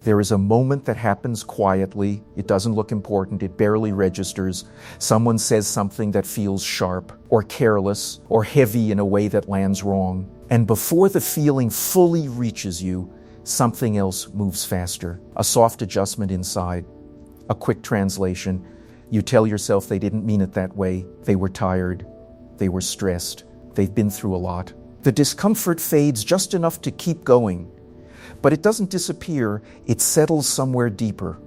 There is a moment that happens quietly. It doesn't look important. It barely registers. Someone says something that feels sharp or careless or heavy in a way that lands wrong. And before the feeling fully reaches you, something else moves faster. A soft adjustment inside, a quick translation. You tell yourself they didn't mean it that way. They were tired. They were stressed. They've been through a lot. The discomfort fades just enough to keep going. But it doesn't disappear. It settles somewhere deeper.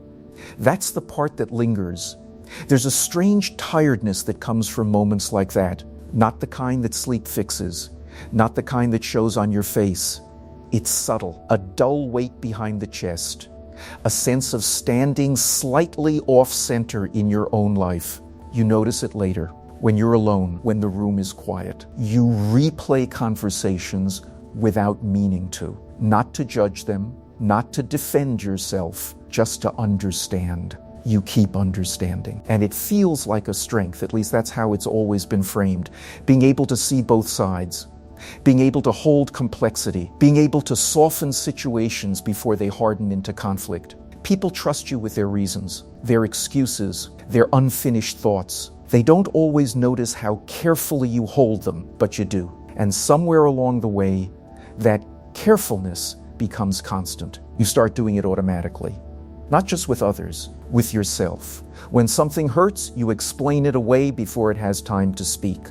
That's the part that lingers. There's a strange tiredness that comes from moments like that. Not the kind that sleep fixes. Not the kind that shows on your face. It's subtle. A dull weight behind the chest. A sense of standing slightly off-center in your own life. You notice it later. When you're alone, when the room is quiet, you replay conversations without meaning to. Not to judge them, not to defend yourself, just to understand. You keep understanding. And it feels like a strength, at least that's how it's always been framed. Being able to see both sides, being able to hold complexity, being able to soften situations before they harden into conflict. People trust you with their reasons, their excuses, their unfinished thoughts. They don't always notice how carefully you hold them, but you do. And somewhere along the way, that carefulness becomes constant. You start doing it automatically. Not just with others, with yourself. When something hurts, you explain it away before it has time to speak.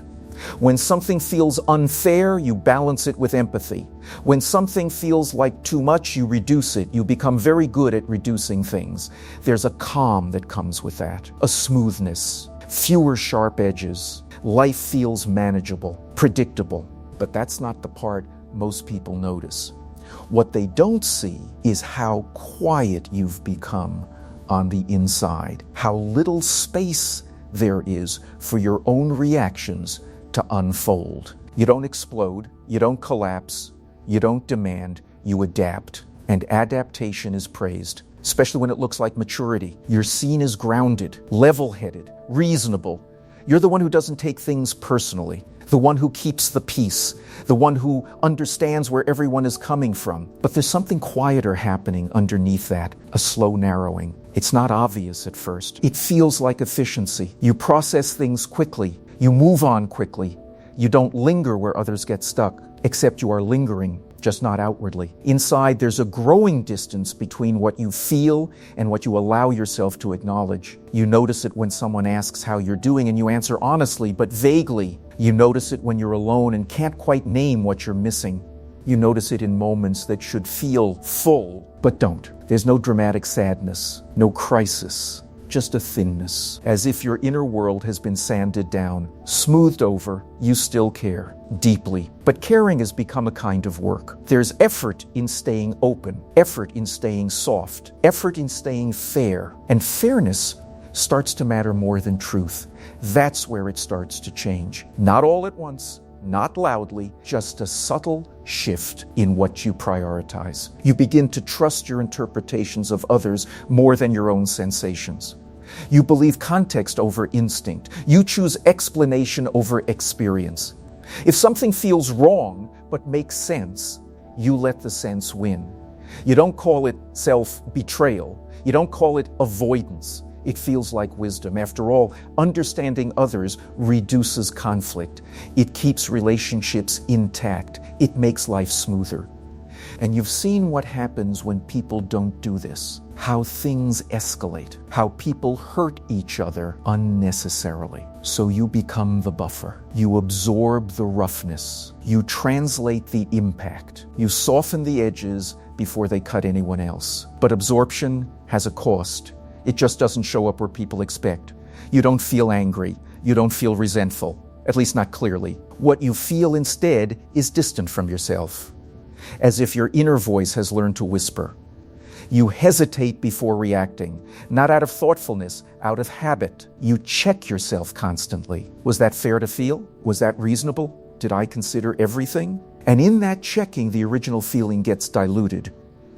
When something feels unfair, you balance it with empathy. When something feels like too much, you reduce it. You become very good at reducing things. There's a calm that comes with that, a smoothness, fewer sharp edges. Life feels manageable, predictable. But that's not the part most people notice. What they don't see is how quiet you've become on the inside, how little space there is for your own reactions to unfold. You don't explode, you don't collapse, you don't demand, you adapt. And adaptation is praised, especially when it looks like maturity. You're seen as grounded, level-headed, reasonable. You're the one who doesn't take things personally, the one who keeps the peace, the one who understands where everyone is coming from. But there's something quieter happening underneath that, a slow narrowing. It's not obvious at first. It feels like efficiency. You process things quickly. You move on quickly. You don't linger where others get stuck, except you are lingering, just not outwardly. Inside, there's a growing distance between what you feel and what you allow yourself to acknowledge. You notice it when someone asks how you're doing and you answer honestly, but vaguely. You notice it when you're alone and can't quite name what you're missing. You notice it in moments that should feel full, but don't. There's no dramatic sadness, no crisis, just a thinness, as if your inner world has been sanded down, smoothed over. You still care, deeply. But caring has become a kind of work. There's effort in staying open, effort in staying soft, effort in staying fair. And fairness starts to matter more than truth. That's where it starts to change. Not all at once, not loudly, just a subtle shift in what you prioritize. You begin to trust your interpretations of others more than your own sensations. You believe context over instinct. You choose explanation over experience. If something feels wrong but makes sense, you let the sense win. You don't call it self-betrayal. You don't call it avoidance. It feels like wisdom. After all, understanding others reduces conflict. It keeps relationships intact. It makes life smoother. And you've seen what happens when people don't do this. How things escalate. How people hurt each other unnecessarily. So you become the buffer. You absorb the roughness. You translate the impact. You soften the edges before they cut anyone else. But absorption has a cost. It just doesn't show up where people expect. You don't feel angry. You don't feel resentful, at least not clearly. What you feel instead is distant from yourself, as if your inner voice has learned to whisper. You hesitate before reacting, not out of thoughtfulness, out of habit. You check yourself constantly. Was that fair to feel? Was that reasonable? Did I consider everything? And in that checking, the original feeling gets diluted.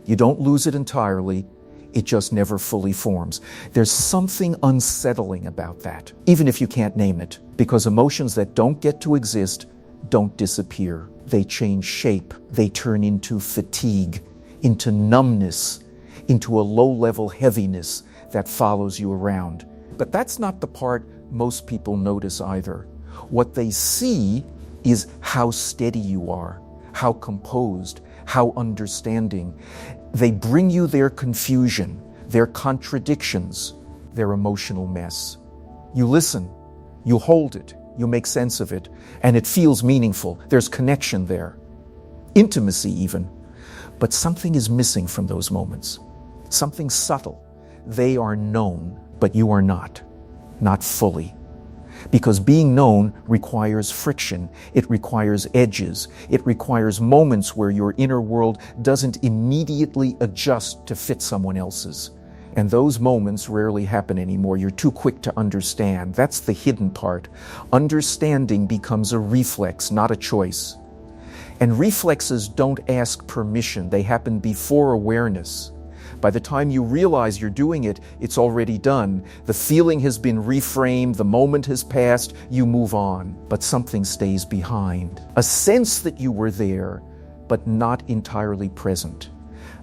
You don't lose it entirely. It just never fully forms. There's something unsettling about that, even if you can't name it, because emotions that don't get to exist don't disappear. They change shape. They turn into fatigue, into numbness, into a low-level heaviness that follows you around. But that's not the part most people notice either. What they see is how steady you are, how composed, how understanding. They bring you their confusion, their contradictions, their emotional mess. You listen, you hold it, you make sense of it, and it feels meaningful. There's connection there, intimacy even. But something is missing from those moments, something subtle. They are known, but you are not fully. Because being known requires friction, it requires edges, it requires moments where your inner world doesn't immediately adjust to fit someone else's. And those moments rarely happen anymore. You're too quick to understand. That's the hidden part. Understanding becomes a reflex, not a choice. And reflexes don't ask permission. They happen before awareness. By the time you realize you're doing it, it's already done. The feeling has been reframed, the moment has passed, you move on. But something stays behind. A sense that you were there, but not entirely present.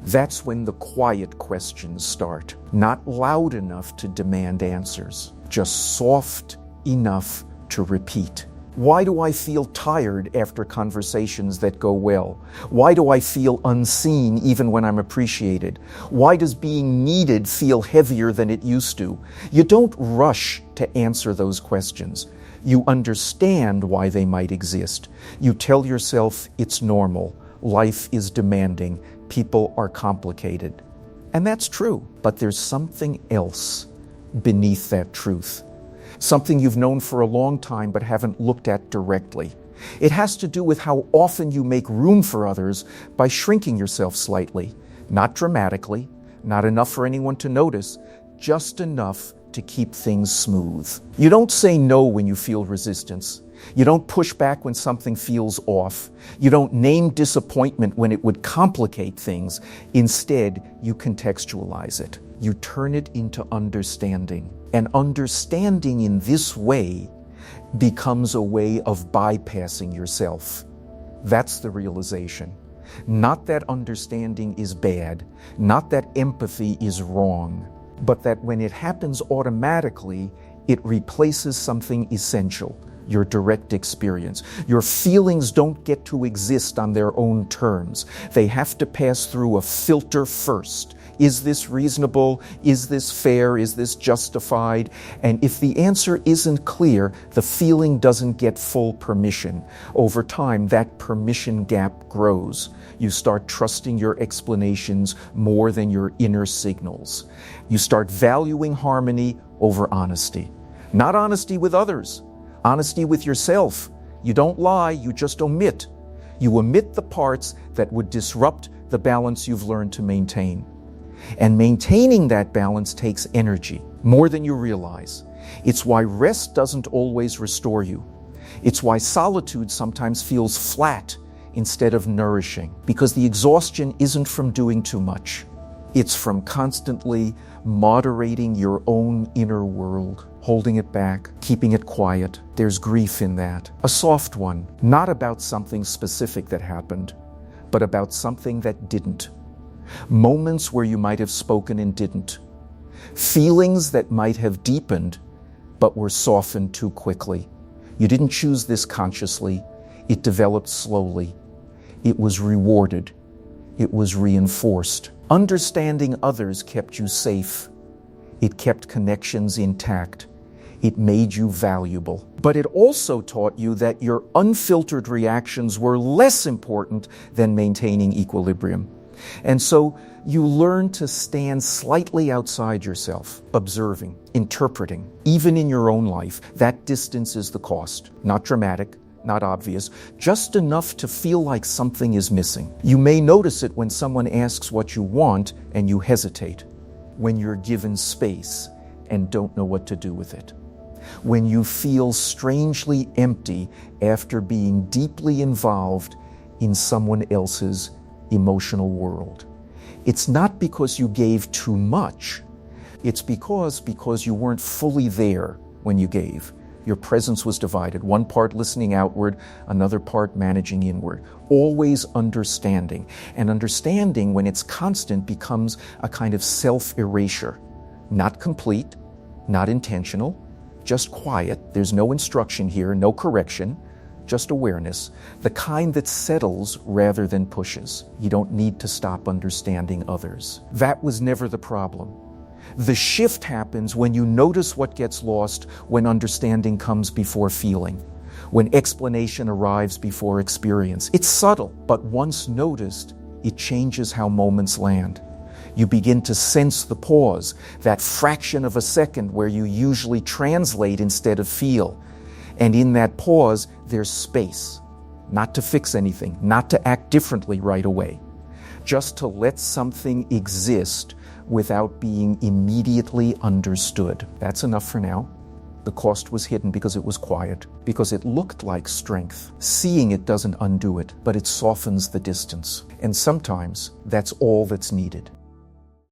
That's when the quiet questions start. Not loud enough to demand answers, just soft enough to repeat. Why do I feel tired after conversations that go well? Why do I feel unseen even when I'm appreciated? Why does being needed feel heavier than it used to? You don't rush to answer those questions. You understand why they might exist. You tell yourself it's normal. Life is demanding. People are complicated. And that's true. But there's something else beneath that truth. Something you've known for a long time but haven't looked at directly. It has to do with how often you make room for others by shrinking yourself slightly. Not dramatically, not enough for anyone to notice, just enough to keep things smooth. You don't say no when you feel resistance. You don't push back when something feels off. You don't name disappointment when it would complicate things. Instead, you contextualize it. You turn it into understanding. And understanding in this way becomes a way of bypassing yourself. That's the realization. Not that understanding is bad, not that empathy is wrong, but that when it happens automatically, it replaces something essential. Your direct experience. Your feelings don't get to exist on their own terms. They have to pass through a filter first. Is this reasonable? Is this fair? Is this justified? And if the answer isn't clear, the feeling doesn't get full permission. Over time, that permission gap grows. You start trusting your explanations more than your inner signals. You start valuing harmony over honesty. Not honesty with others. Honesty with yourself. You don't lie, you just omit. You omit the parts that would disrupt the balance you've learned to maintain. And maintaining that balance takes energy, more than you realize. It's why rest doesn't always restore you. It's why solitude sometimes feels flat instead of nourishing, because the exhaustion isn't from doing too much. It's from constantly moderating your own inner world, holding it back, keeping it quiet. There's grief in that. A soft one, not about something specific that happened, but about something that didn't. Moments where you might have spoken and didn't. Feelings that might have deepened, but were softened too quickly. You didn't choose this consciously. It developed slowly. It was rewarded. It was reinforced. Understanding others kept you safe. It kept connections intact. It made you valuable. But it also taught you that your unfiltered reactions were less important than maintaining equilibrium. And so you learn to stand slightly outside yourself, observing, interpreting. Even in your own life, that distance is the cost. Not dramatic, not obvious, just enough to feel like something is missing. You may notice it when someone asks what you want and you hesitate. When you're given space and don't know what to do with it. When you feel strangely empty after being deeply involved in someone else's emotional world. It's not because you gave too much. It's because you weren't fully there when you gave. Your presence was divided, one part listening outward, another part managing inward. Always understanding. And understanding, when it's constant, becomes a kind of self-erasure. Not complete, not intentional, just quiet. There's no instruction here, no correction, just awareness. The kind that settles rather than pushes. You don't need to stop understanding others. That was never the problem. The shift happens when you notice what gets lost, when understanding comes before feeling, when explanation arrives before experience. It's subtle, but once noticed, it changes how moments land. You begin to sense the pause, that fraction of a second where you usually translate instead of feel. And in that pause, there's space, not to fix anything, not to act differently right away, just to let something exist without being immediately understood. That's enough for now. The cost was hidden because it was quiet, because it looked like strength. Seeing it doesn't undo it, but it softens the distance. And sometimes that's all that's needed.